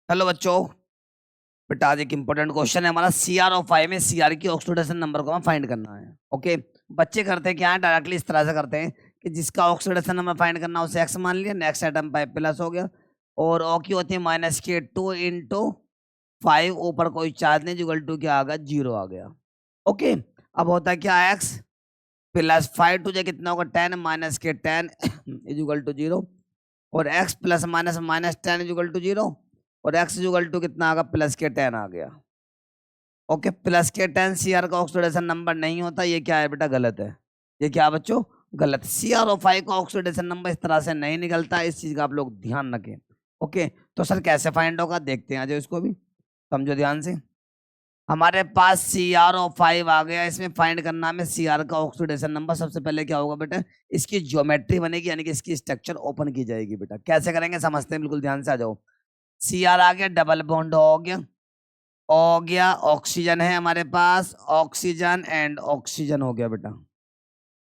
Hello बच्चों, बेटा आज एक इंपॉर्टेंट क्वेश्चन है हमारा। CrO5 में Cr की ऑक्सीडेशन नंबर को हमें फाइंड करना है। ओके, बच्चे करते हैं क्या है, डायरेक्टली इस तरह से करते हैं कि जिसका ऑक्सीडेशन नंबर फाइंड करना है उसे x मान लिया, नेक्स्ट आइटम पे प्लस हो गया, और O की होती है -2 इंटू 5, ऊपर कोई चार्ज नहीं, इक्वल टू क्या आ गया, 0 आ गया। ओके, अब होता है क्या, x प्लस 5 टू कितना होगा 10 -10 इज इक्वल टू 0, और x plus -10 is equal to 0, और x इक्वल टू कितना आ गया, +10 आ गया। ओके, +10 Cr का ऑक्सीडेशन नंबर नहीं होता, ये क्या है बेटा, गलत है। ये क्या बच्चों, गलत। CrO5 का ऑक्सीडेशन नंबर इस तरह से नहीं निकलता, इस चीज का आप लोग ध्यान रखें। ओके, तो सर कैसे फाइंड होगा, देखते हैं आज इसको भी, समझो ध्यान से। हमारे पास CrO5 आ गया, इसमें फाइंड करना हमें Cr का ऑक्सीडेशन नंबर। सबसे पहले क्या होगा बेटा, इसकी ज्योमेट्री बनेगी, यानी कि इसकी स्ट्रक्चर ओपन की जाएगी। बेटा कैसे करेंगे समझते हैं, बिल्कुल ध्यान से आ जाओ। Cr आ गया, डबल बॉन्ड हो गया, ऑक्सीजन है हमारे पास, ऑक्सीजन एंड ऑक्सीजन हो गया बेटा।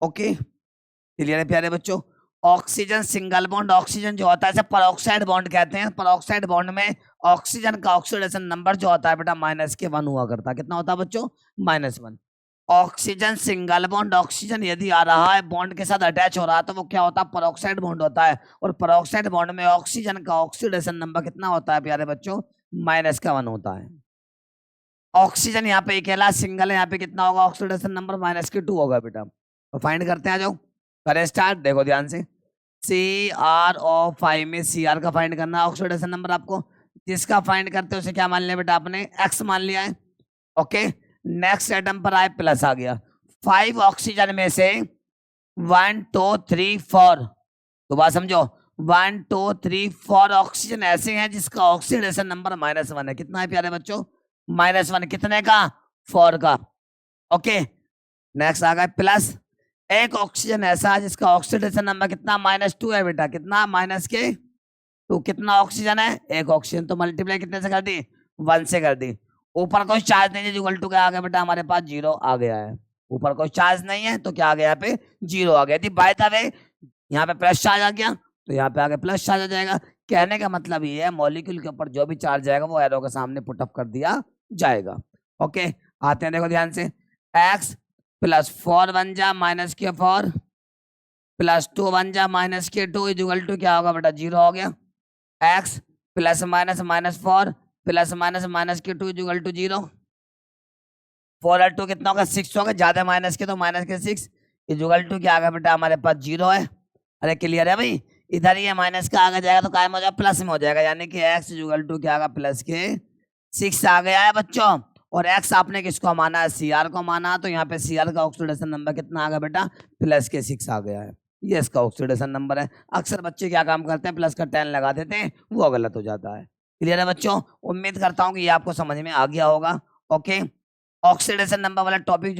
ओके, क्लियर है प्यारे बच्चों। ऑक्सीजन सिंगल बॉन्ड ऑक्सीजन जो होता है इसे परऑक्साइड बॉन्ड कहते हैं। परऑक्साइड बॉन्ड में ऑक्सीजन का ऑक्सीडेशन नंबर जो होता है बेटा -1 हुआ करता है। कितना होता है बच्चों, -1। ऑक्सीजन सिंगल बॉन्ड ऑक्सीजन यदि आ रहा है बॉन्ड के साथ अटैच हो रहा है तो वो क्या होता है, परऑक्साइड बॉन्ड होता है। और परऑक्साइड बॉन्ड में ऑक्सीजन का ऑक्सीडेशन नंबर कितना होता है प्यारे बच्चों, -1 होता है। ऑक्सीजन यहाँ पे अकेला सिंगल है, यहाँ पे कितना होगा ऑक्सीडेशन नंबर, -2 होगा बेटा। तो फाइंड करते हैं, आ जाओ करें स्टार्ट। देखो ध्यान से, CrO5 में Cr का फाइंड करना है ऑक्सीडेशन नंबर आपको। जिसका फाइंड करते हैं उसे क्या मान लिया बेटा आपने, x मान लिया है। ओके, नेक्स्ट आइटम पर आए, प्लस आ गया। 5 ऑक्सीजन में से 1 2 3 4, तो बात समझो, 1 2 3 4 ऑक्सीजन ऐसे हैं जिसका ऑक्सीडेशन नंबर -1 है। कितना है प्यारे बच्चों, -1। कितने का, 4 का। ओके, नेक्स्ट आ गया प्लस। एक ऑक्सीजन ऐसा है जिसका ऑक्सीडेशन नंबर कितना, -2 है बेटा। कितना, -2। कितना ऑक्सीजन है, एक ऑक्सीजन, तो मल्टीप्लाई कितने से कर दी, 1 से कर दी। ऊपर कोई चार्ज नहीं है, इक्वल टू क्या आ गया बेटा हमारे पास, 0 आ गया है। ऊपर कोई चार्ज नहीं है तो क्या आ गया, यहाँ पे 0 आ गया। बाय द वे यहाँ पे प्लस चार्ज आ गया तो यहाँ पे आगे प्लस चार्ज आ जाएगा। कहने का मतलब ये है, मॉलिक्यूल के ऊपर जो भी चार्ज आएगा वो एरो के सामने पुट अप कर दिया जाएगा। ओके, आते हैं देखो ध्यान से। x प्लस 4 बन जा -4 प्लस 2 बन जा -2 इक्वल टू क्या होगा बेटा, 0 हो गया। x plus -4 plus -2 equal to 0। 4 और 2 कितना होगा, 6 होगा। ज्यादा माइनस के तो -6 इक्वल टू क्या आ गया बेटा हमारे पास, 0 है। अरे क्लियर है भाई, इधर ये माइनस का आगे जाएगा तो कायम हो जाएगा, प्लस में हो जाएगा, यानी कि x इक्वल टू क्या आगा, +6 आ गया है बच्चों। और x आपने किसको माना है, Cr को माना, तो यहाँ पे Cr का ऑक्सीडेशन नंबर कितना आ गया बेटा, +6 आ गया है। ये इसका ऑक्सीडेशन नंबर है। अक्सर बच्चे क्या काम करते हैं, प्लस का 10 लगा देते हैं, वो गलत हो जाता है। क्लियर है बच्चों, उम्मीद करता हूँ कि ये आपको समझ में आ गया होगा। ओके, ऑक्सीडेशन नंबर वाला टॉपिक